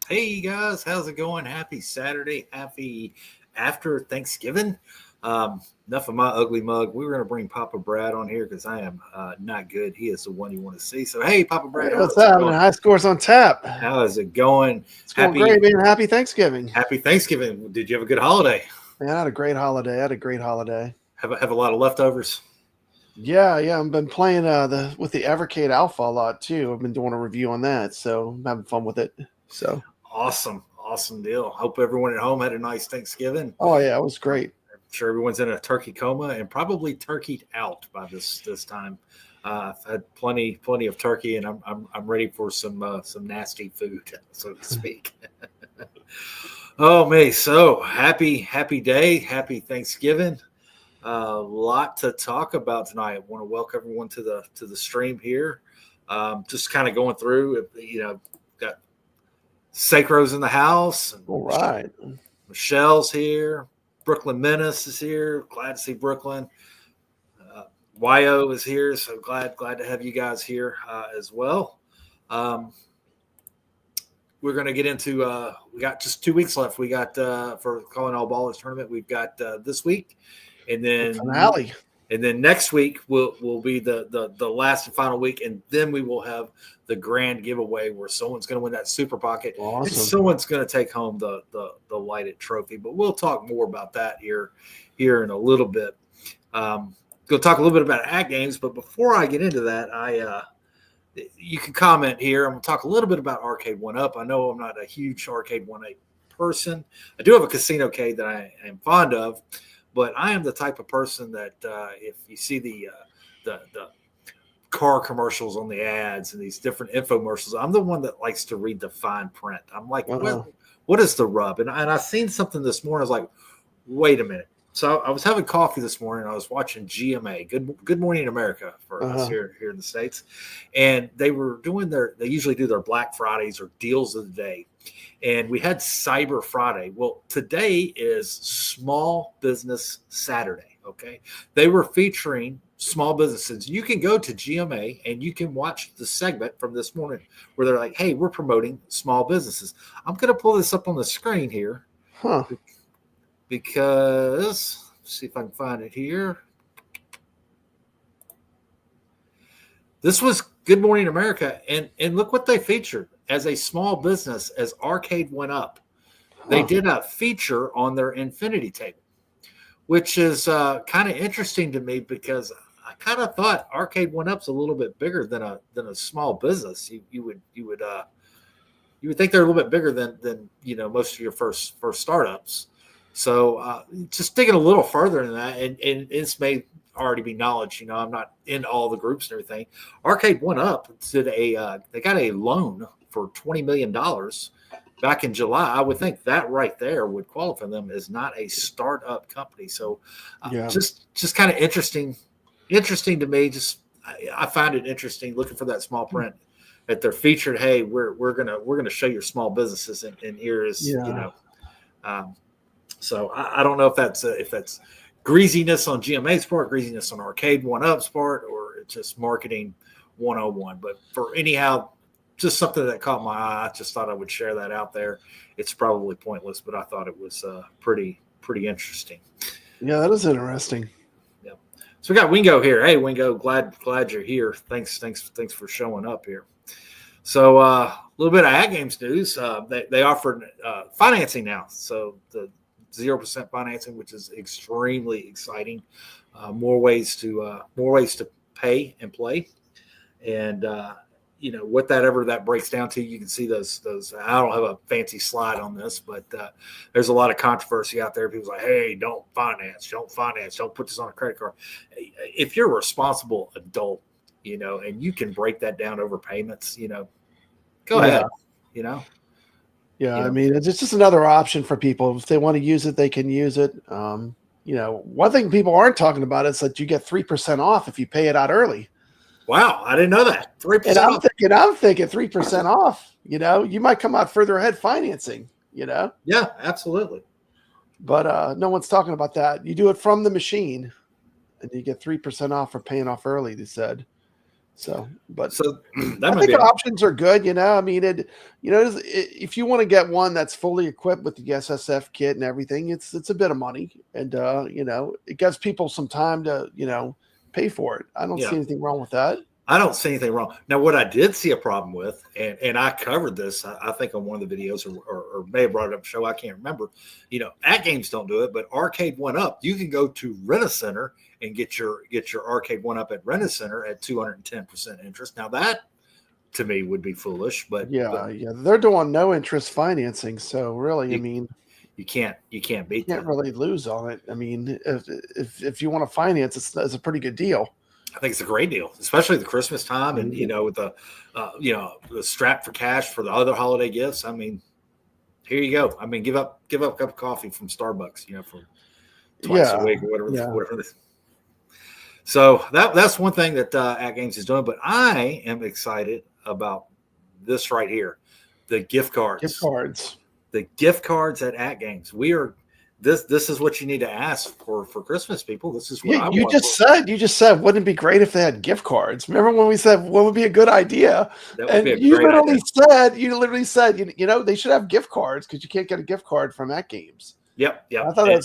Hey guys, how's it going? Happy Saturday, happy after Thanksgiving. Enough of my ugly mug. We were going to bring Papa Brad on here because I am not good. He is the one you want to see. So, hey, Papa Brad, Hey, what's up? High scores on tap. How is it going? It's going great, man. Happy Thanksgiving. Happy Thanksgiving. Did you have a good holiday? Man, I had a great holiday. Have a lot of leftovers? Yeah. I've been playing with the Evercade Alpha a lot too. I've been doing a review on that, so I'm having fun with it. So awesome deal. Hope everyone at home had a nice Thanksgiving. Oh yeah, it was great. I'm sure everyone's in a turkey coma and probably turkeyed out by this time. I've had plenty of turkey, and I'm ready for some nasty food, so to speak. Oh me, so happy day, happy Thanksgiving. A lot to talk about tonight. I want to welcome everyone to the stream here. Just kind of going through, got Sacro's in the house. All right. Michelle's here. Brooklyn Menace is here. Glad to see Brooklyn. YO is here, so glad to have you guys here as well. We're going to get into we got just 2 weeks left. We got for Calling All Ballers tournament. We've got this week, and then finale. And then next week will be the last and final week, and then we will have the grand giveaway where someone's going to win that super pocket, awesome. And someone's going to take home the lighted trophy. But we'll talk more about that here in a little bit. Go talk a little bit about Atgames, but before I get into that, you can comment here. I'm going to talk a little bit about Arcade 1-Up. I know I'm not a huge Arcade 1-Up person. I do have a casino cade that I am fond of. But I am the type of person that if you see the car commercials on the ads and these different infomercials, I'm the one that likes to read the fine print. I'm like, what is the rub? And I seen something this morning. I was like, wait a minute. So I was having coffee this morning. I was watching GMA, Good Morning America for us here in the States. And they were doing they usually do their Black Fridays or deals of the day. And we had Cyber Friday. Well, today is Small Business Saturday, okay? They were featuring small businesses. You can go to GMA and you can watch the segment from this morning where they're like, hey, we're promoting small businesses. I'm going to pull this up on the screen here. Because, let's see if I can find it here. This was Good Morning America, and look what they featured as a small business as Arcade 1-Up. They did a feature on their infinity table, which is kind of interesting to me because I kind of thought Arcade 1-Up's a little bit bigger than a small business. You would think they're a little bit bigger than most of your first startups. So just digging a little further than that, and it's may already be knowledge. I'm not in all the groups and everything. Arcade 1-Up did they got a loan for $20 million back in July. I would think that right there would qualify them as not a startup company. So just kind of interesting to me. I find it interesting looking for that small print that they're featured. Hey, we're gonna show your small businesses, and here is So I don't know if that's greasiness on GMA's part, greasiness on Arcade 1-Up's part, or it's just marketing 101. But for anyhow, just something that caught my eye. I just thought I would share that out there. It's probably pointless, but I thought it was pretty interesting. Yeah, that is interesting. Yeah. So we got Wingo here. Hey, Wingo, glad you're here. Thanks for showing up here. So a little bit of Atgames news. They offered financing now. So the 0% financing, which is extremely exciting. More ways to pay and play, and what that breaks down to. You can see those. I don't have a fancy slide on this, but there's a lot of controversy out there. People's like, hey, don't finance, don't put this on a credit card. If you're a responsible adult, and you can break that down over payments, go ahead, Yeah, I mean, it's just another option for people. If they want to use it, they can use it. One thing people aren't talking about is that you get 3% off if you pay it out early. Wow, I didn't know that. 3%. And I'm thinking 3% off. You might come out further ahead financing. Yeah, absolutely. But no one's talking about that. You do it from the machine, and you get 3% off for paying off early. They said. So I think options are good. I mean, if you want to get one that's fully equipped with the SSF kit and everything, it's a bit of money, and it gives people some time to pay for it. I don't see anything wrong with that. I don't see anything wrong. Now, what I did see a problem with, and I covered this, I think on one of the videos, or may have brought it up show, I can't remember. Atgames don't do it, but Arcade 1UP, you can go to Rent-A-Center and get your Arcade 1UP at Rent-A-Center at 210% interest. Now that to me would be foolish, but they're doing no interest financing, so really, I mean, you can't beat that. Really lose on it. I mean, if you want to finance, it's a pretty good deal. I think it's a great deal, especially the Christmas time, and with the strap for cash for the other holiday gifts. I mean, here you go. I mean, give up a cup of coffee from Starbucks, for twice a week or whatever. So that's one thing that Atgames is doing. But I am excited about this right here, the gift cards. The gift cards at Atgames. We are. This is what you need to ask for Christmas, people. This is what I want. You just said, wouldn't it be great if they had gift cards? Remember when we said what would be a good idea? You literally said, they should have gift cards because you can't get a gift card from Atgames. Yep. I thought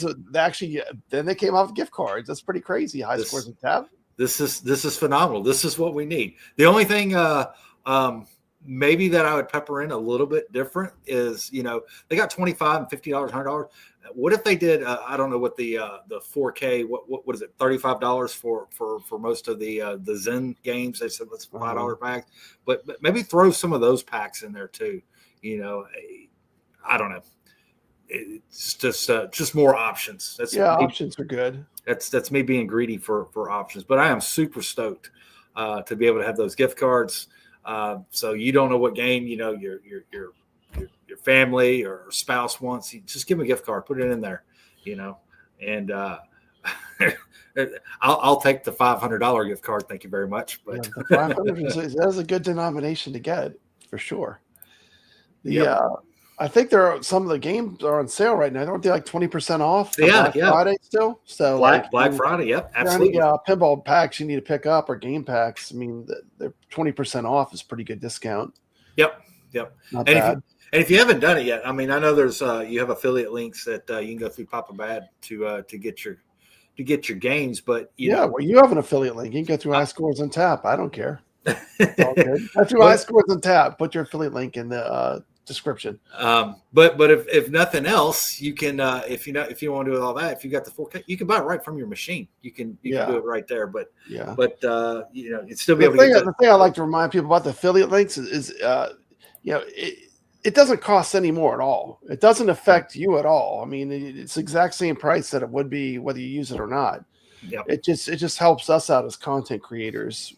then they came out with gift cards. That's pretty crazy. High scores and tab. This is phenomenal. This is what we need. The only thing maybe that I would pepper in a little bit different is, they got $25 and $50, $100. What if they did? I don't know what the 4K. What is it? $35 for most of the Zen games. They said let's $5 packs, but maybe throw some of those packs in there too. I don't know. It's just more options. Options are good. That's me being greedy for options, but I am super stoked to be able to have those gift cards. So you don't know what game your family or spouse wants. You just give them a gift card, put it in there, and I'll take the $500 gift card. Thank you very much. But the 500 that's a good denomination to get for sure. I think some of the games are on sale right now. Aren't they like 20% off? Black Friday still. So Black Friday. Yep, absolutely. Pinball packs you need to pick up or game packs. I mean, they're 20% off is pretty good discount. Yep. Not bad. If you haven't done it yet, I mean, I know there's you have affiliate links that you can go through Papa Bad to get your games, but you have an affiliate link. You can go through High Scores on Tap. I don't care. It's all good. Go through High Scores on Tap. Put your affiliate link in the description. But if nothing else, you can if you want to do all that, if you got the 4K, you can buy it right from your machine. You can do it right there. But you'd still be able to. The thing I like to remind people about the affiliate links is it doesn't cost any more at all. It doesn't affect you at all. I mean, it's the exact same price that it would be whether you use it or not. Yep. It just helps us out as content creators.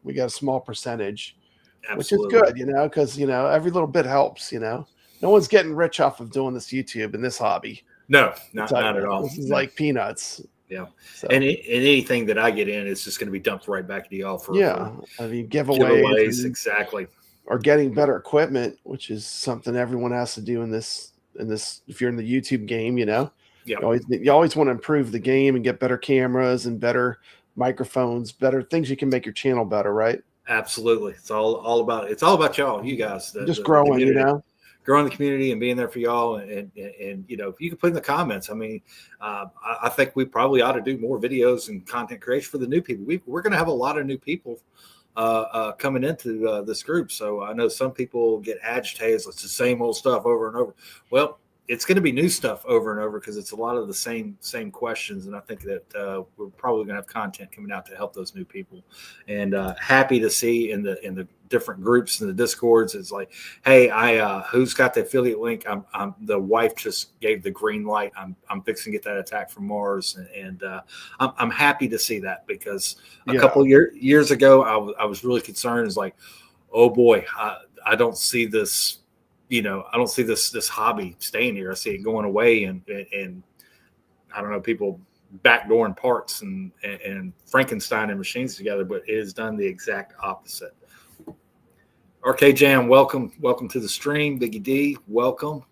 We got a small percentage. Absolutely. Which is good, because every little bit helps. No one's getting rich off of doing this YouTube and this hobby. No, not at all. This is like peanuts. Yeah, so. and anything that I get in is just going to be dumped right back to y'all for giveaways, exactly. Or getting better equipment, which is something everyone has to do in this. If you're in the YouTube game, Yeah. You always want to improve the game and get better cameras and better microphones, better things you can make your channel better, right? Absolutely. It's all about y'all, you guys. Just growing, growing the community and being there for y'all. And you know, if you can put in the comments, I mean, I think we probably ought to do more videos and content creation for the new people. We're going to have a lot of new people coming into this group. So I know some people get agitated. It's the same old stuff over and over. Well, it's going to be new stuff over and over because it's a lot of the same questions. And I think that we're probably going to have content coming out to help those new people. And happy to see in the different groups and the Discords, it's like, hey, who's got the affiliate link? I'm the wife just gave the green light. I'm fixing to get that attack from Mars, and I'm happy to see that because a couple of years ago I was really concerned. It's like, oh boy, I don't see this. You know, I don't see this hobby staying here. I see it going away, and I don't know, people backdooring parts and Frankenstein and machines together, but it has done the exact opposite. RK Jam, welcome to the stream. Biggie D, welcome.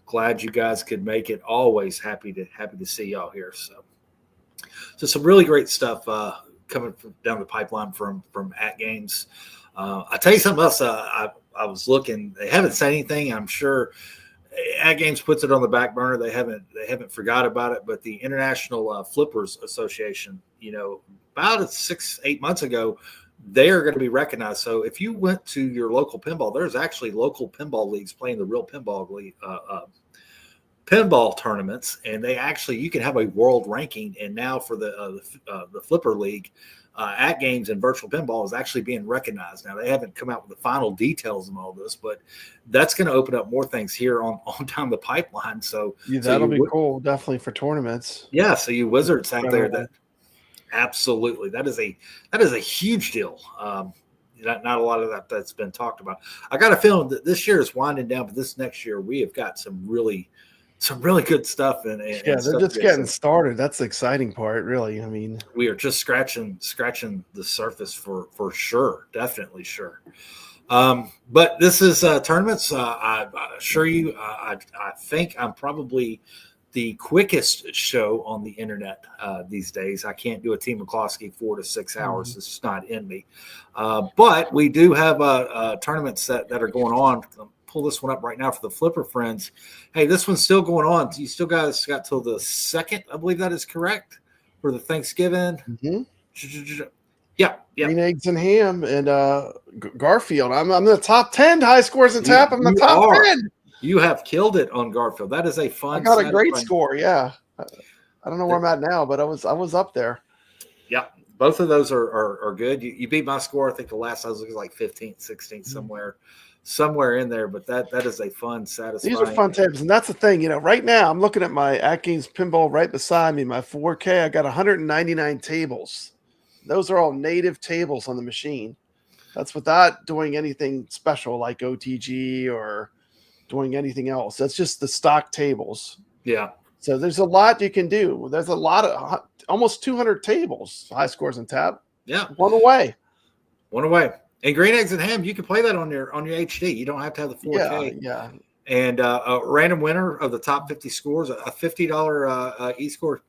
Glad you guys could make it. Always happy to see y'all here. So some really great stuff coming down the pipeline from Atgames. I tell you something else. I was looking. They haven't said anything. I'm sure Atgames puts it on the back burner. They haven't forgot about it. But the International Flippers Association, you know, about 6-8 months ago, they are going to be recognized. So if you went to your local pinball, there's actually local pinball leagues playing the real pinball league, pinball tournaments, and you can have a world ranking. And now for the Flipper League, Atgames and Virtual Pinball is actually being recognized. Now they haven't come out with the final details and all this, but that's going to open up more things here on down the pipeline. So that'll be cool, definitely for tournaments. Yeah, so you wizards out there, that absolutely that is a huge deal. Not a lot of that's been talked about. I got a feeling that this year is winding down, but this next year we have got some really good stuff. And they're just getting started. That's the exciting part, really. I mean, we are just scratching the surface for sure, definitely sure. But this is tournaments. I assure you, I think I'm probably the quickest show on the internet these days. I can't do a Team McCloskey 4 to 6 hours. Mm-hmm. It's just not in me. But we do have tournaments that are going on. Pull this one up right now for the Flipper friends. Hey, this one's still going on. You still guys got till the 2nd, I believe that is correct, for the Thanksgiving. Mm-hmm. Yeah. Green Eggs and Ham and Garfield. I'm the top 10 high scores in TAP. I'm the top 10. You have killed it on Garfield. That is a fun. I got a great score. Yeah, I don't know where I'm at now, but I was up there. Yeah, both of those are good. You beat my score. I think the last I was looking like 15th, 16th, somewhere in there. But that is a fun, satisfying. These are fun tables, and that's the thing. You know, right now I'm looking at my Atgames pinball right beside me. My 4K. I got 199 tables. Those are all native tables on the machine. That's without doing anything special like OTG or doing anything else. That's just the stock tables. Yeah. So there's a lot you can do. There's a lot of almost 200 tables, high scores in TAP. Yeah. One away. And Green Eggs and Ham, you can play that on your HD. You don't have to have the 4K. Yeah. And a random winner of the top 50 scores, a $50 e-score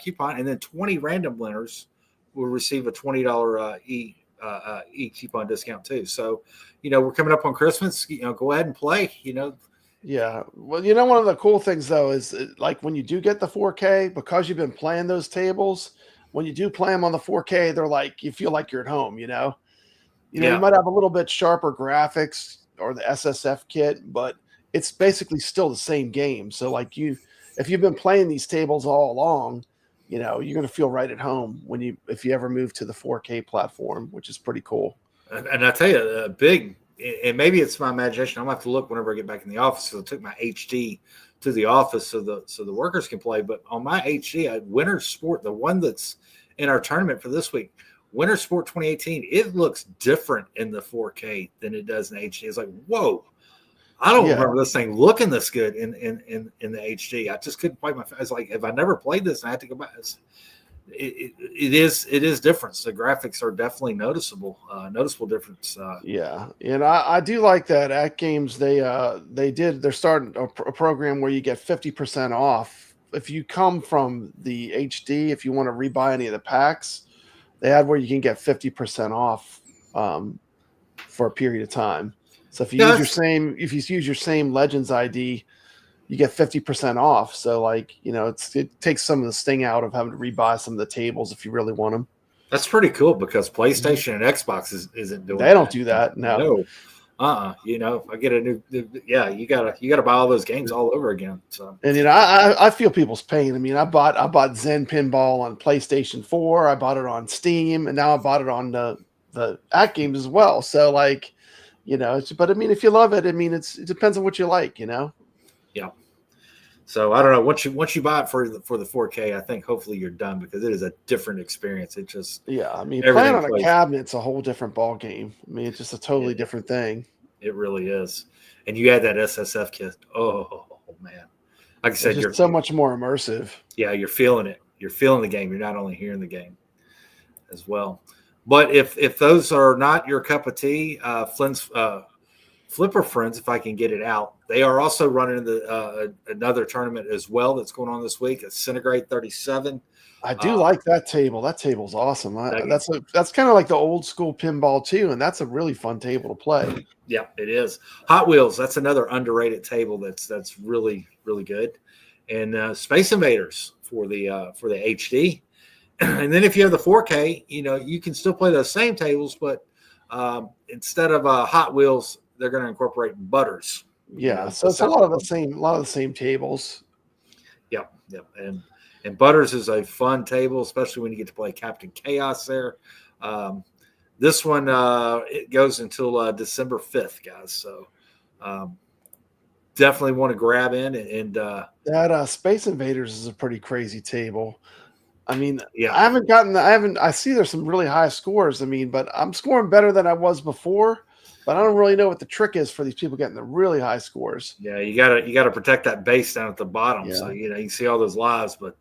coupon, and then 20 random winners will receive a $20 e-coupon discount too. So, you know, we're coming up on Christmas. You know, go ahead and play. You know. Yeah. Well, you know, one of the cool things though is like when you do get the 4K, because you've been playing those tables, when you do play them on the 4K, they're like, you feel like you're at home. You know, you might have a little bit sharper graphics or the SSF kit, but it's basically still the same game. So like if you've been playing these tables all along, you know, you're going to feel right at home if you ever move to the 4K platform, which is pretty cool. And I tell you, and maybe it's my imagination. I'm gonna have to look whenever I get back in the office. So I took my HD to the office so the workers can play. But on my HD, Winter Sport, the one that's in our tournament for this week, Winter Sport 2018, it looks different in the 4K than it does in HD. It's like, whoa. I don't remember this thing looking this good in the HD. I just couldn't quite I was like, if I never played this, I had to go back. It is different. The graphics are definitely noticeable difference. Yeah, and I do like that Atgames. They're starting a program where you get 50% off if you come from the HD. If you want to rebuy any of the packs, they had where you can get 50% off for a period of time. So if you use your same Legends ID, you get 50% off. So like, it takes some of the sting out of having to rebuy some of the tables if you really want them. That's pretty cool because PlayStation and Xbox isn't doing. They don't do that. No. I get a new. Yeah, you gotta buy all those games all over again. So, and I feel people's pain. I mean, I bought Zen Pinball on PlayStation 4. I bought it on Steam, and now I bought it on the Atgames as well. So like, but I mean, if you love it, I mean, it depends on what you like. Yeah. So I don't know. Once you buy it for the 4K, I think hopefully you're done because it is a different experience. It just I mean, playing on a cabinet's a whole different ball game. I mean, it's just a totally different thing. It really is. And you add that SSF kit. Oh man, like I said, you're so much more immersive. Yeah, you're feeling it. You're feeling the game. You're not only hearing the game as well. But if those are not your cup of tea, Flynn's Flipper Friends, if I can get it out, they are also running another tournament as well that's going on this week. It's Centigrade 37. I do like that table. That table's awesome. That's kind of like the old school pinball too, and that's a really fun table to play. Yeah, it is. Hot Wheels, that's another underrated table that's really, really good. And Space Invaders for the HD. And then if you have the 4K, you can still play those same tables, but instead of Hot Wheels, they're going to incorporate Butters. Yeah, so it's a lot of the same tables. Yep. And Butters is a fun table, especially when you get to play Captain Chaos there. This one it goes until December 5th, guys. So definitely want to grab in and that Space Invaders is a pretty crazy table. I mean, I see there's some really high scores. I mean, but I'm scoring better than I was before. But I don't really know what the trick is for these people getting the really high scores. Yeah, you gotta protect that base down at the bottom. Yeah. So you can see all those lives, but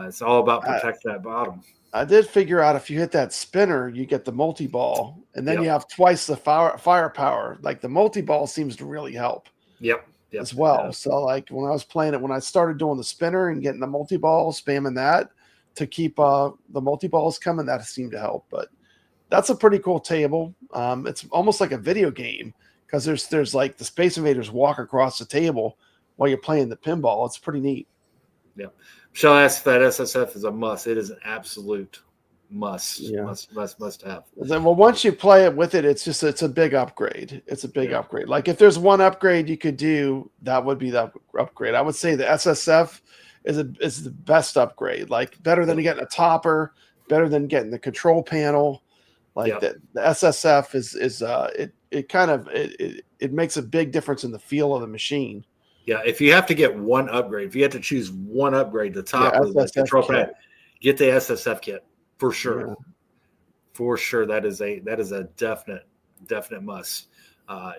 it's all about protecting that bottom. I did figure out if you hit that spinner, you get the multi-ball, and then you have twice the firepower. Like the multi-ball seems to really help. Yep. As well. So like when I was playing it, when I started doing the spinner and getting the multi-ball, spamming that to keep the multi-balls coming, that seemed to help. But that's a pretty cool table. It's almost like a video game because there's like the Space Invaders walk across the table while you're playing the pinball. It's pretty neat. Yeah. Michelle asks if that SSF is a must. It is an absolute must. Yeah. Must have. Well, once you play it with it, it's a big upgrade. It's a big upgrade. Like if there's one upgrade you could do, that would be the upgrade. I would say the SSF is the best upgrade. Like better than getting a topper, better than getting the control panel. Like the SSF it makes a big difference in the feel of the machine. Yeah, if you have to get one upgrade, if you have to choose one upgrade, the top of the control pad, get the SSF kit for sure. Yeah. For sure, that is a definite must.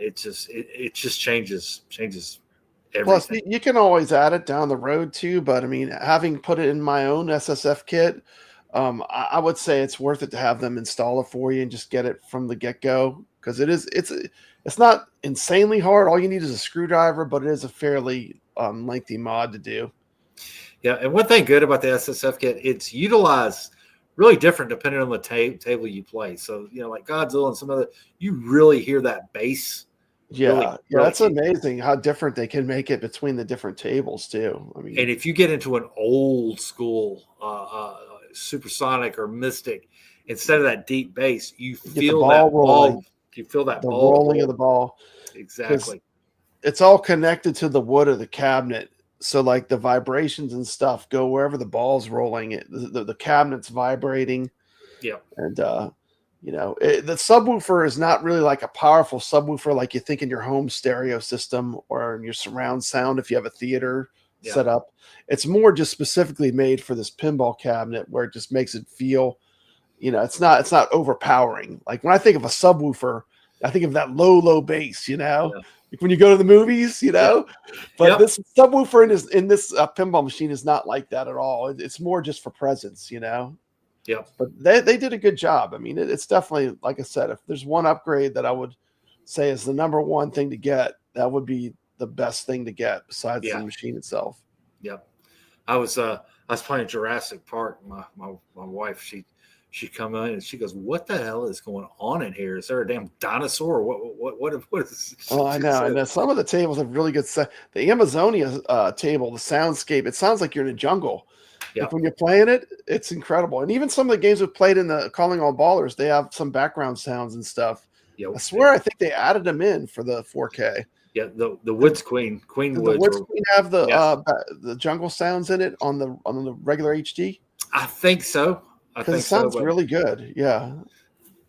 It just changes everything. Plus, you can always add it down the road too. But I mean, having put it in my own SSF kit. I would say it's worth it to have them install it for you and just get it from the get-go because it's not insanely hard. All you need is a screwdriver, but it is a fairly lengthy mod to do. Yeah, and one thing good about the SSF kit, it's utilized really different depending on the table you play. So, like Godzilla and some other, you really hear that bass. Yeah, that's amazing how different they can make it between the different tables too. I mean, and if you get into an old school Supersonic or Mystic, instead of that deep bass, you feel that ball. You feel that ball rolling of the ball. Exactly. It's all connected to the wood of the cabinet, so like the vibrations and stuff go wherever the ball's rolling. The cabinet's vibrating. Yeah, and the subwoofer is not really like a powerful subwoofer like you think in your home stereo system or in your surround sound if you have a theater set up. It's more just specifically made for this pinball cabinet where it just makes it feel, it's not overpowering. Like when I think of a subwoofer, I think of that low bass, like when you go to the movies, but this subwoofer in this pinball machine is not like that at all. It's more just for presence, Yeah. But they did a good job. I mean, it's definitely, like I said, if there's one upgrade that I would say is the number one thing to get, that would be the best thing to get besides the machine itself. Yep. I was playing Jurassic Park. My wife, She come in and she goes, "What the hell is going on in here? Is there a damn dinosaur? What is?" Oh, I know. And some of the tables have really good sound. The Amazonia table, the soundscape, it sounds like you're in a jungle. Yeah. Like when you're playing it, it's incredible. And even some of the games we've played in the Calling All Ballers, they have some background sounds and stuff. Yep. I swear, I think they added them in for the 4K. Yeah, the Woods Queen Did Woods. The Woods Queen have the jungle sounds in it on the regular HD? I think so. Because it sounds really good. Yeah.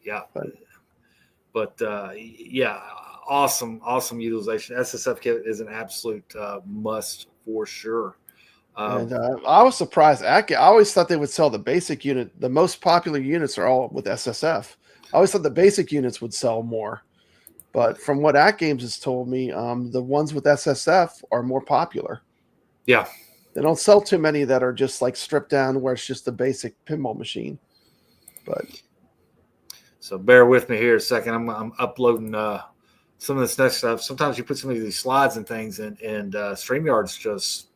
Yeah. But yeah, awesome utilization. SSF kit is an absolute must for sure. And I was surprised. I always thought they would sell the basic unit. The most popular units are all with SSF. I always thought the basic units would sell more. But from what Atgames has told me, the ones with SSF are more popular. Yeah. They don't sell too many that are just like stripped down where it's just a basic pinball machine. But so bear with me here a second. I'm uploading some of this next stuff. Sometimes you put some of these slides and things and StreamYard's just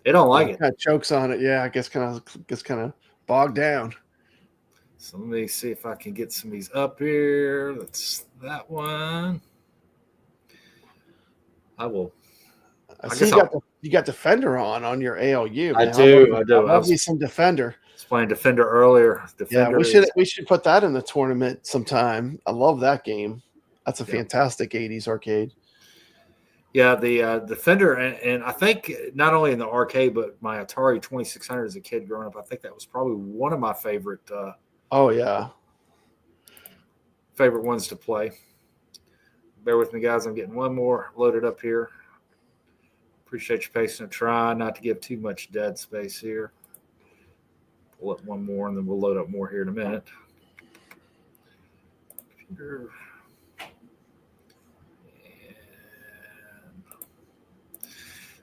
they don't like it. Kind of chokes on it. Yeah, I guess kind of bogged down. So let me see if I can get some of these up here. That's that one. I will. I see you got Defender on your ALU. Man. I do. I love me some Defender. I was playing Defender earlier. Defender we should put that in the tournament sometime. I love that game. That's a fantastic 80s arcade. Yeah, the Defender, and I think not only in the arcade, but my Atari 2600 as a kid growing up, I think that was probably one of my favorite. Favorite ones to play. Bear with me, guys. I'm getting one more loaded up here. Appreciate your patience and try not to give too much dead space here. Pull up one more, and then we'll load up more here in a minute. Computer.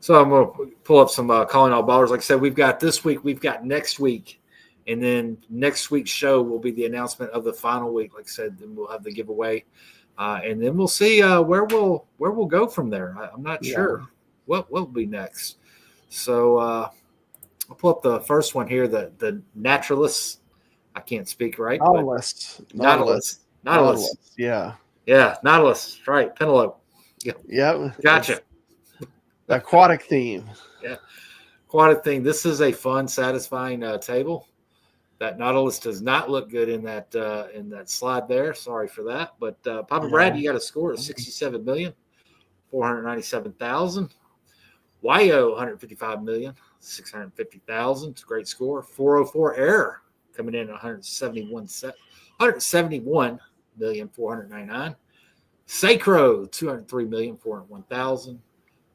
So I'm going to pull up some Calling All Ballers. Like I said, we've got this week, we've got next week, and then next week's show will be the announcement of the final week. Like I said, then we'll have the giveaway, and then we'll see where we'll go from there. I'm not sure what will be next. So I'll pull up the first one here, the Naturalist. I can't speak right. Nautilus. Yeah. Yeah, Nautilus. Right, Penelope. Yeah. Gotcha. The aquatic theme. Yeah. Aquatic theme. This is a fun, satisfying table. That Nautilus does not look good in that slide there. Sorry for that. But Papa Brad, you got a score of 67,497,000. YO 155,650,000. It's a great score. 404 error coming in at 171,499,000. Sacro 203,401,000.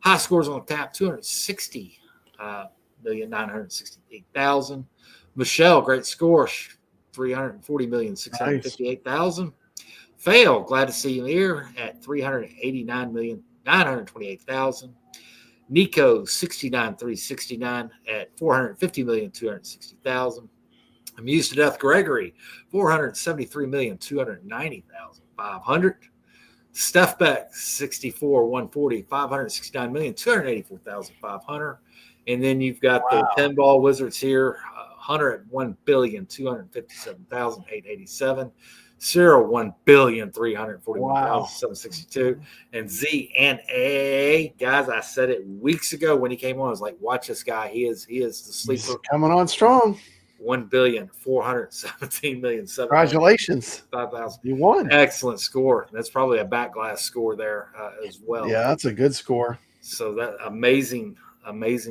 High scores on tap 260,968,000. Michelle, great score, 340,658,000. Fail, glad to see you here at 389,928,000. Nico, 69,369 at 450,260,000. Amused to Death Gregory, 473,290,500. Steph Beck, 64,140, 569,284,500. And then you've got the Pinball Wizards here, Hunter at 1,257,887. Cyril, 1,341,762. And Z and A, guys, I said it weeks ago when he came on. I was like, watch this guy. He is the sleeper. He's coming on strong. 1,417,000,700. Congratulations. 5,000. You won. Excellent score. That's probably a back glass score there as well. Yeah, that's a good score. So that amazing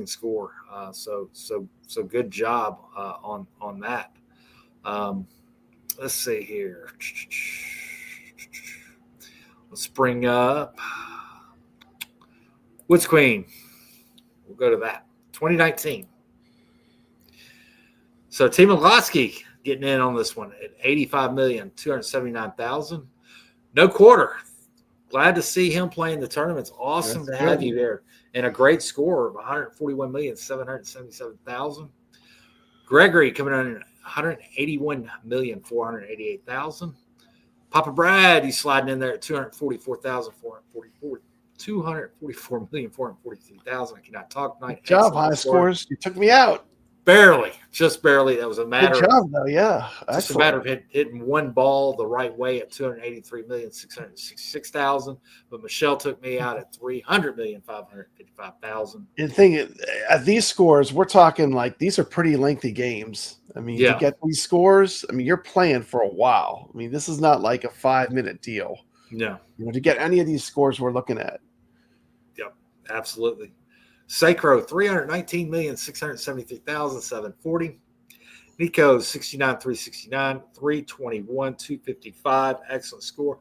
score. So good job on that. Let's see here. Let's bring up Woods Queen. We'll go to that. 2019. So Team Milosky getting in on this one at 85,279,000. No quarter. Glad to see him playing the tournament. It's awesome to have you there. And a great score of 141,777,000. Gregory coming in at 181,488,000. Papa Brad, he's sliding in there at 244,444. 244,443,000. I cannot talk tonight. Good job, high scores. You took me out. just barely. That was a matter. Good job, though. Yeah, just a matter of hitting one ball the right way at 283,666,000. But Michelle took me out at 300,555,000. And the thing at these scores, we're talking like these are pretty lengthy games. I mean, to get these scores, I mean, you're playing for a while. I mean, this is not like a 5-minute deal. No, to get any of these scores we're looking at. Yep, absolutely. Sacro, 319,673,740. Nico, 69,369, 321, 255. Excellent score.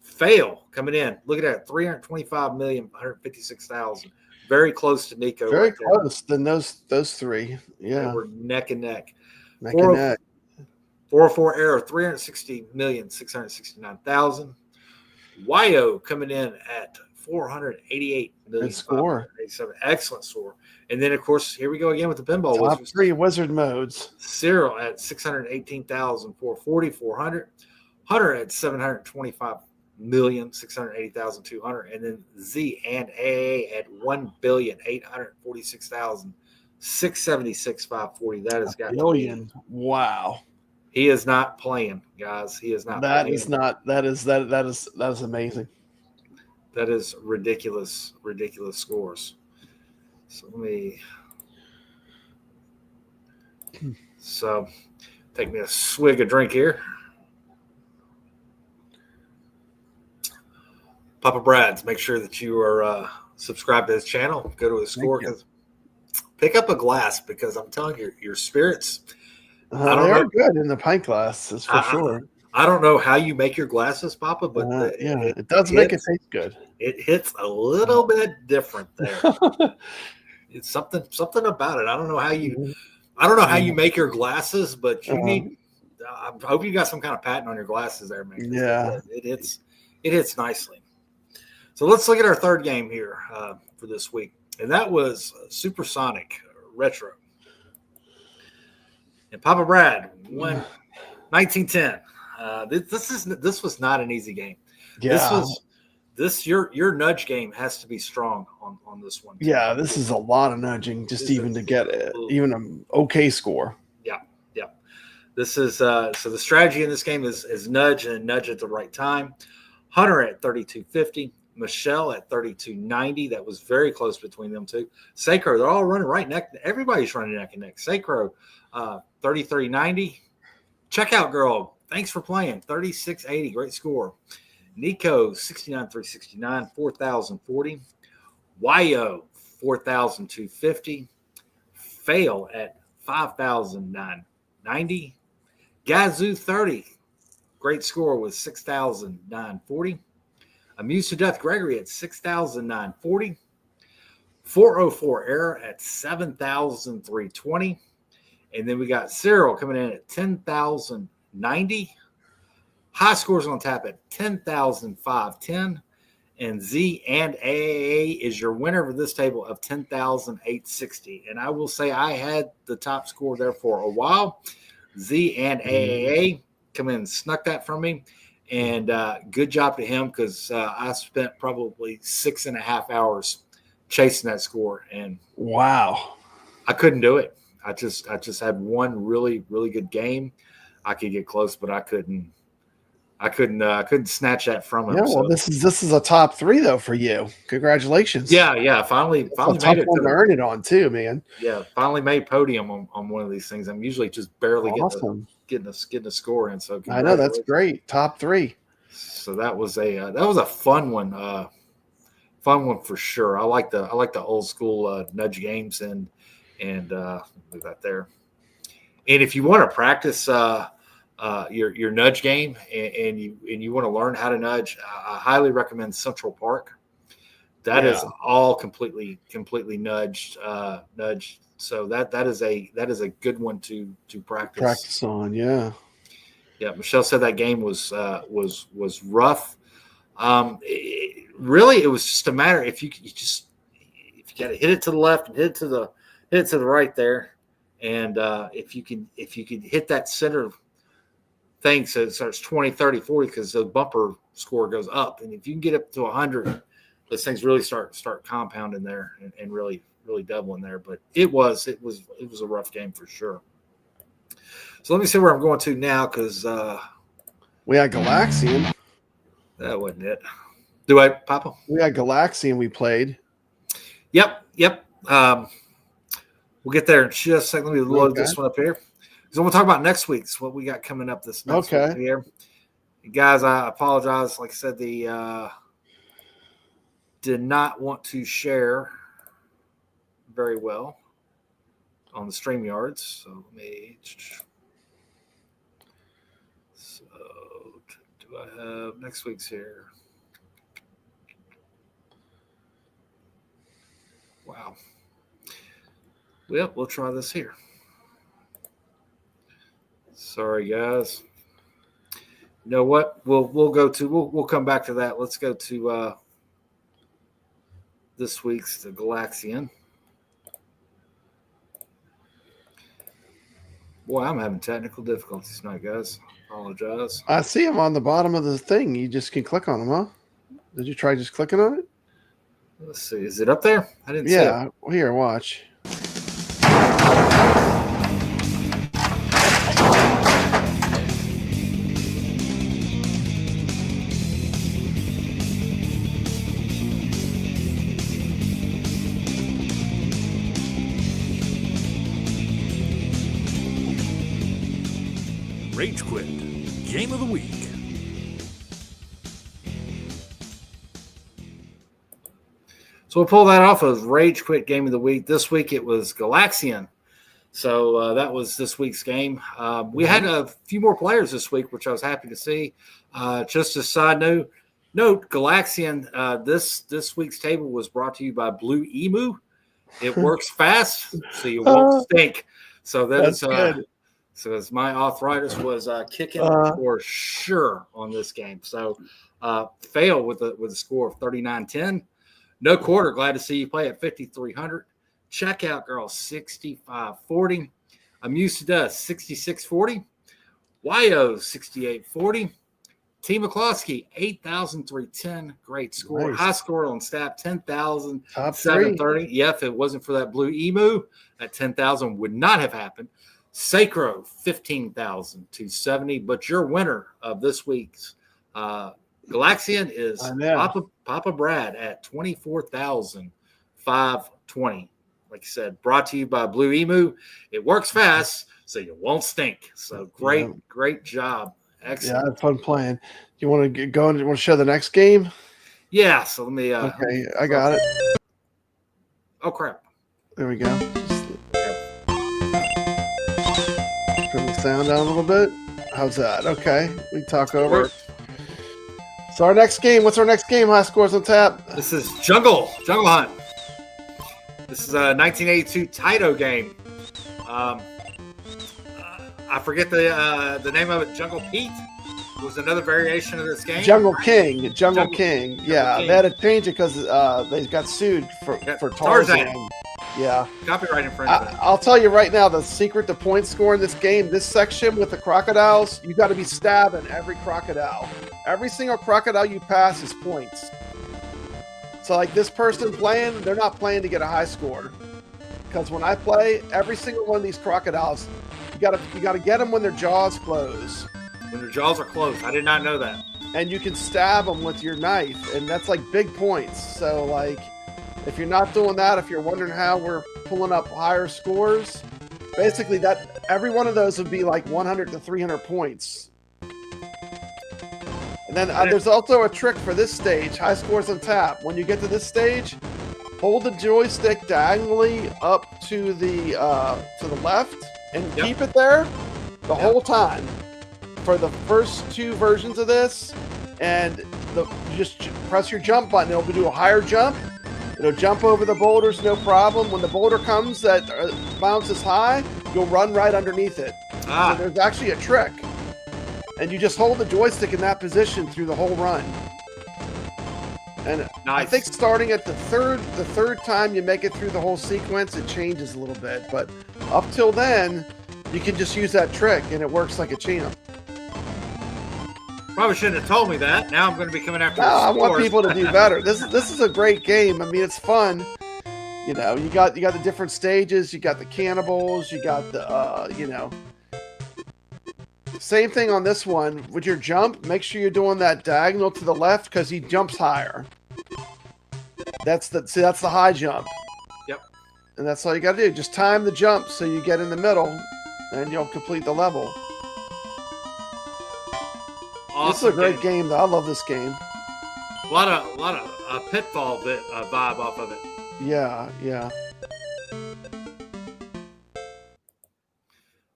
Fail coming in. Look at that, 325,156,000. Very close to Nico. Very close than those three. Yeah. They were neck and neck. Neck and neck. 404 error, 360,669,000. YO coming in at 488 million. Good score. Excellent score. And then, of course, here we go again with the pinball top wizards. 3 wizard modes. Cyril at 618,440, 400. Hunter at 725,680,200. And then Z and A at 1,846,676,540. That has got billion. Wow. He is not playing, guys. He is not playing. That is amazing. That is ridiculous scores. So take me a swig of drink here. Papa Brad's, make sure that you are subscribed to his channel. Go to his score. Pick up a glass because I'm telling you, your spirits. They're good in the pint glass, that's for sure. I don't know how you make your glasses, Papa, but it does make it taste good. It hits a little bit different there. It's something about it. I don't know how you make your glasses, but you need. I hope you got some kind of patent on your glasses there, man. Yeah, it hits nicely. So let's look at our third game here for this week, and that was Supersonic Retro. And Papa Brad won 1910. This was not an easy game. Yeah. Your nudge game has to be strong on this one. Yeah, this is a lot of nudging just even to get even an okay score. Yeah. This is so the strategy in this game is nudge and nudge at the right time. Hunter at 3250, Michelle at 3290. That was very close between them two. Sacro, they're all running right neck. Everybody's running neck and neck. Sacro, 3390. Checkout girl, thanks for playing. 3680, great score. Nico, 69,369, 4,040. YO, 4,250. Fail at 5,990. Gazoo, 30. Great score with 6,940. Amused to Death Gregory at 6,940. 404 Error at 7,320. And then we got Cyril coming in at 10,090. High scores on tap at 10,510. And Z and AAA is your winner for this table of 10,860. And I will say I had the top score there for a while. Z and AAA come in and snuck that from me. And good job to him because I spent probably 6.5 hours chasing that score. And wow, I couldn't do it. I just had one really, really good game. I could get close, but I couldn't snatch that from him. Yeah, well, this is a top 3 though for you. Congratulations. Yeah. Finally made it to earn it on too, man. Yeah, finally made podium on one of these things. I'm usually just barely getting a score in. So I know that's great. Top 3. So that was a fun one. Fun one for sure. I like the old school nudge games and move that there. And if you want to practice your nudge game and you want to learn how to nudge, I highly recommend Central Park. That is all completely nudged. So that is a good one to practice. Practice on, yeah. Yeah, Michelle said that game was rough. Really, it was just a matter if you got to hit it to the left and hit it to the right there, and if you can hit that center thing, so it starts 20, 30, 40 because the bumper score goes up, and if you can get up to 100, those things really start compounding there and really really doubling there. But it was a rough game for sure. So let me see where I'm going to now because we had Galaxian. That wasn't it. Do I, Papa? We had Galaxian we played. Yep. We'll get there in just a second. Let me load this one up here. So we'll talk about next week's, what we got coming up this next week here. Guys, I apologize. Like I said, the did not want to share very well on the StreamYards. So let me. So do I have next week's here? Wow. Well, we'll try this here. Sorry, guys. You know what? We'll come back to that. Let's go to this week's the Galaxian. Boy, I'm having technical difficulties tonight, guys. Apologize. I see them on the bottom of the thing. You just can click on them, huh? Did you try just clicking on it? Let's see. Is it up there? I didn't see it. Yeah. Here, watch. Rage Quit Game of the Week. So we'll pull that off as Rage Quit Game of the Week. This week it was Galaxian. So that was this week's game. We had a few more players this week, which I was happy to see. Just a side note, Galaxian, this week's table was brought to you by Blue Emu. It works fast, so you won't stink. So that's good. So as my arthritis was kicking for sure on this game. So fail with a score of 39-10. No quarter. Glad to see you play at 5,300. Checkout girl 65-40. Amused to Dust 66-40. YO 68-40. T. McCloskey 8,310. Great score. Nice. High score on staff 10,730. Yeah, if it wasn't for that Blue Emu, that 10,000 would not have happened. Sacro 15,270. But your winner of this week's Galaxian is Papa Brad at 24,520. Like you said, brought to you by Blue Emu. It works fast, so you won't stink. So great job. Excellent. Yeah, I had fun playing. You want to go and want to show the next game? Yeah. So let me. Okay, I got it. Oh crap! There we go. Turn the sound down a little bit. How's that? Okay, we can talk over it. So our next game. What's our next game? High scores on tap. This is Jungle Hunt. This is a 1982 Taito game. I forget the name of it. Jungle Pete was another variation of this game. Jungle King. Yeah, King. They had to change it because they got sued for Tarzan. Yeah. Copyright infringement. I'll tell you right now, the secret to point score in this game, this section with the crocodiles, you got to be stabbing every crocodile. Every single crocodile you pass is points. So like this person playing, they're not playing to get a high score. Because when I play, every single one of these crocodiles, you gotta get them when their jaws close. When their jaws are closed. I did not know that. And you can stab them with your knife, and that's like big points. So like, if you're not doing that, if you're wondering how we're pulling up higher scores, basically that every one of those would be like 100 to 300 points. And then there's also a trick for this stage, high scores on tap. When you get to this stage, hold the joystick diagonally up to the left and keep it there the whole time for the first two versions of this. And you just press your jump button. It'll do a higher jump. It'll jump over the boulders, no problem. When the boulder comes that bounces high, you'll run right underneath it. So there's actually a trick. And you just hold the joystick in that position through the whole run. And nice. I think starting at the third time you make it through the whole sequence, it changes a little bit. But up till then, you can just use that trick, and it works like a champ. Probably shouldn't have told me that. Now I'm going to be coming after. I want people to do better. This is a great game. I mean, it's fun. You know, you got the different stages. You got the cannibals. You got the same thing on this one with your jump. Make sure you're doing that diagonal to the left because he jumps higher. That's the high jump. Yep. And that's all you got to do. Just time the jump so you get in the middle, and you'll complete the level. Awesome. This is a great game, though. I love this game. A lot of pitfall vibe off of it. Yeah.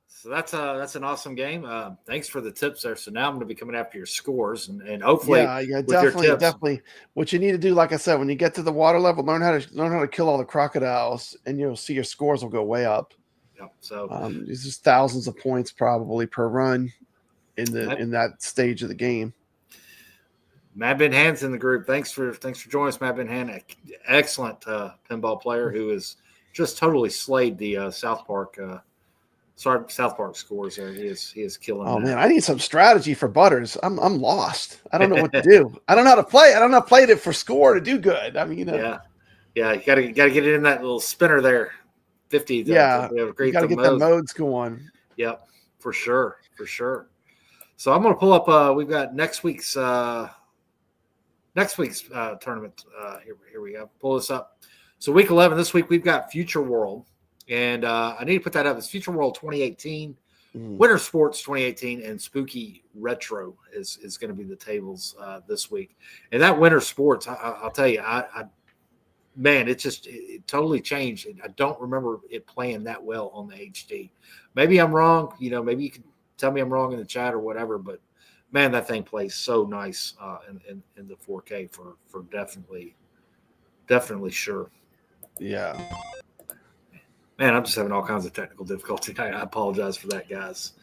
So that's an awesome game. Thanks for the tips there. So now I'm going to be coming after your scores and hopefully, definitely. What you need to do, like I said, when you get to the water level, learn how to kill all the crocodiles, and you'll see your scores will go way up. Yep. So there's just thousands of points probably per run in that stage of the game. Matt Ben Hand's in the group. Thanks for joining us, Matt Ben Hand. Excellent pinball player who has just totally slayed the South Park scores there. He is killing. Oh man, I need some strategy for Butters. I'm lost. I don't know what to do. I don't know how to play. I don't know how to play it for score to do good. I mean, yeah. You gotta get it in that little spinner there. 50. You gotta get the modes going. Yep, for sure. So I'm gonna pull up. We've got next week's tournament. Here we go. Pull this up. So week 11 this week we've got Future World. And I need to put that up. It's Future World 2018, Winter Sports 2018, and Spooky Retro is going to be the tables this week. And that Winter Sports, I'll tell you, it totally changed. I don't remember it playing that well on the HD. Maybe I'm wrong. Maybe you can tell me I'm wrong in the chat or whatever. But man, that thing plays so nice in the 4K for definitely sure. Yeah. Man, I'm just having all kinds of technical difficulty. I apologize for that, guys.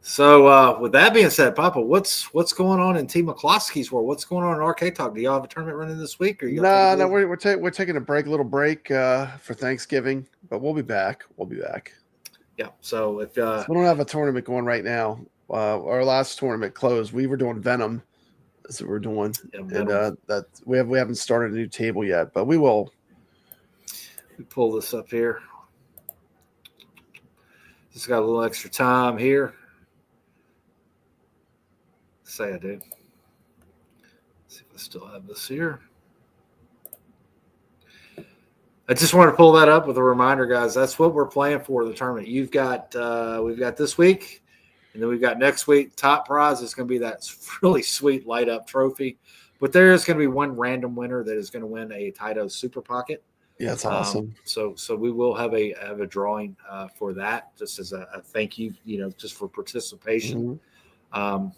So with that being said, Papa, what's going on in T. McCloskey's world? What's going on in Arcade Talk? Do y'all have a tournament running this week? Or no, we're taking a little break for Thanksgiving, but we'll be back. Yeah. So if we don't have a tournament going right now, our last tournament closed. We were doing Venom. That's what we're doing, and that we haven't started a new table yet, but we will. We pull this up here. Just got a little extra time here. Say I do. Let's see if I still have this here. I just wanted to pull that up with a reminder, guys. That's what we're playing for the tournament. We've got this week, and then we've got next week. Top prize is going to be that really sweet light up trophy. But there is going to be one random winner that is going to win a Taito Super Pocket. Yeah, that's awesome. So we will have a drawing for that, just as a thank you, just for participation. Mm-hmm.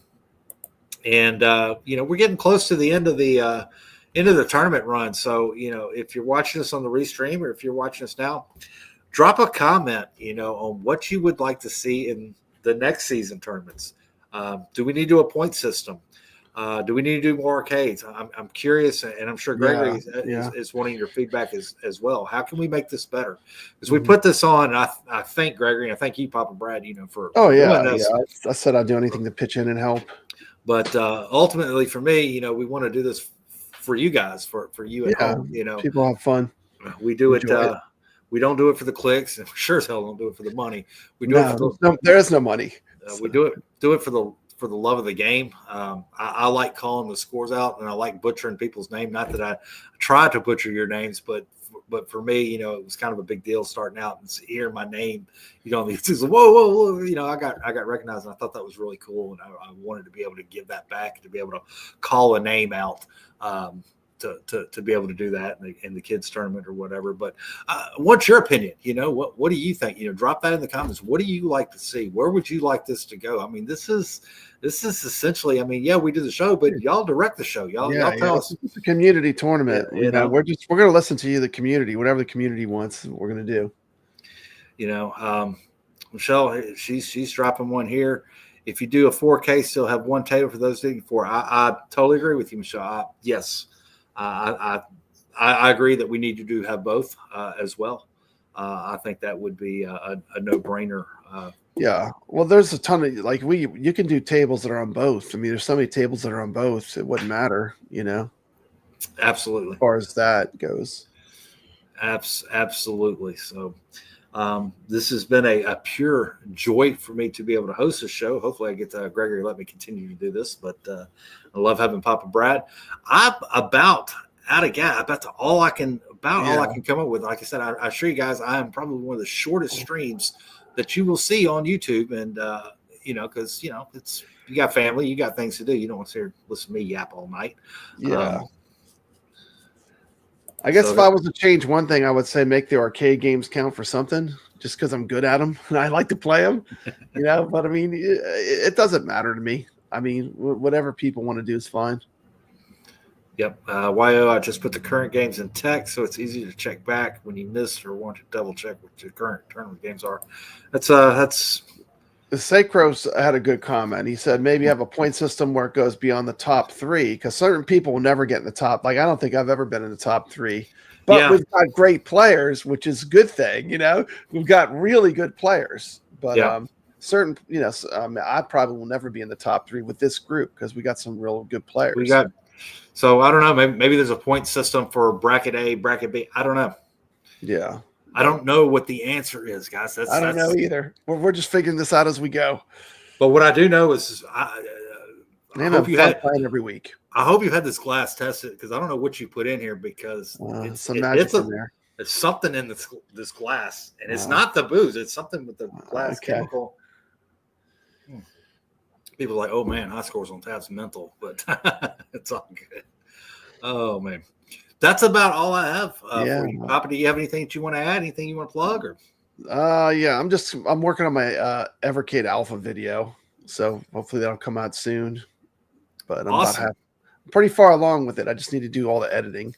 We're getting close to the end of the tournament run. So if you're watching us on the restream or if you're watching us now, drop a comment, on what you would like to see in the next season tournaments. Do we need to do a point system? Do we need to do more arcades? I'm curious, and I'm sure Gregory is wanting your feedback as well. How can we make this better? Because we put this on, and I thank Gregory, and I thank you, Papa Brad, for I said I'd do anything to pitch in and help. But ultimately, for me, we want to do this for you guys, for you at home. People have fun. We do it. We don't do it for the clicks, and we sure as hell don't do it for the money. We do it for there is no money. We do it for the love of the game. I like calling the scores out, and I like butchering people's name. Not that I try to butcher your names, but for me, it was kind of a big deal starting out and hearing my name. Whoa! I got recognized, and I thought that was really cool, and I wanted to be able to give that back, to be able to call a name out. To be able to do that in the kids tournament or whatever. But what's your opinion? What do you think? Drop that in the comments. What do you like to see? Where would you like this to go? I mean, this is essentially, we do the show, but y'all direct the show. Y'all tell us. It's a community tournament. We're going to listen to you, the community, whatever the community wants, we're going to do. Michelle, she's dropping one here. If you do a 4K, still have one table for those digging for. I totally agree with you, Michelle. Yes. I agree that we need to have both as well. I think that would be a no-brainer. Well, there's a ton of you can do tables that are on both. I mean, there's so many tables that are on both. It wouldn't matter, Absolutely. As far as that goes. Absolutely. So this has been a pure joy for me to be able to host this show. Hopefully I get Gregory to let me continue to do this, but I love having Papa Brad. I'm about out of gas. About all I can come up with. Like I said, I assure you guys, I am probably one of the shortest streams that you will see on YouTube. And, because, it's, you got family, you got things to do. You don't want to listen to me yap all night. Yeah. I guess if I was to change one thing, I would say make the arcade games count for something, just because I'm good at them and I like to play them, But I mean, it doesn't matter to me. I mean, whatever people want to do is fine. Yep. YO, I just put the current games in text, so it's easy to check back when you miss or want to double check what your current tournament games are. That's. Sacros had a good comment. He said maybe have a point system where it goes beyond the top 3, because certain people will never get in the top. Like, I don't think I've ever been in the top 3, but we've got great players, which is a good thing. We've got really good players, but certain, I probably will never be in the top 3 with this group because we got some real good players. So I don't know. Maybe there's a point system for bracket A, bracket B. I don't know. Yeah. I don't know what the answer is, guys. I don't know either. We're just figuring this out as we go. But what I do know is I hope you had playing every week. I hope you had this glass tested, because I don't know what you put in here, because it's there. It's something in this glass, and it's not the booze. It's something with the glass chemical. People are like, oh man, high scores on tap's mental, but it's all good. Oh man. That's about all I have for you. Papa, do you have anything that you want to add? Anything you want to plug? Or? I'm working on my Evercade Alpha video, so hopefully that'll come out soon. But I'm pretty far along with it. I just need to do all the editing.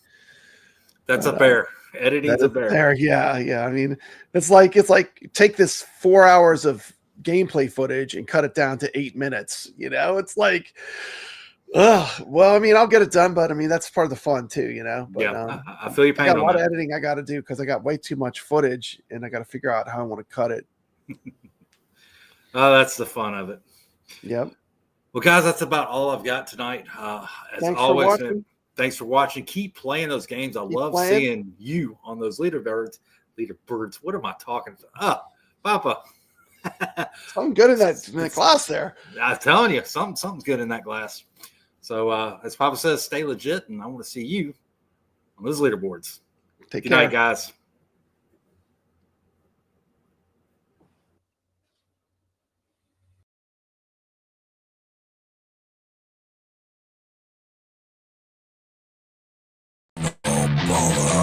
That's a bear. Editing's a bear. Yeah. I mean, it's like take this 4 hours of gameplay footage and cut it down to 8 minutes. It's like. Well, I mean, I'll get it done, but I mean, that's part of the fun too, But, I feel your pain. I got a lot of editing I got to do because I got way too much footage, and I got to figure out how I want to cut it. Oh, that's the fun of it. Yep. Well, guys, that's about all I've got tonight. Thanks for watching. Keep playing those games. I love seeing you on those leaderboards. What am I talking about? Papa. Something good in that glass there. I'm telling you, something's good in that glass. So, as Papa says, stay legit, and I want to see you on those leaderboards. Good night, guys. Ball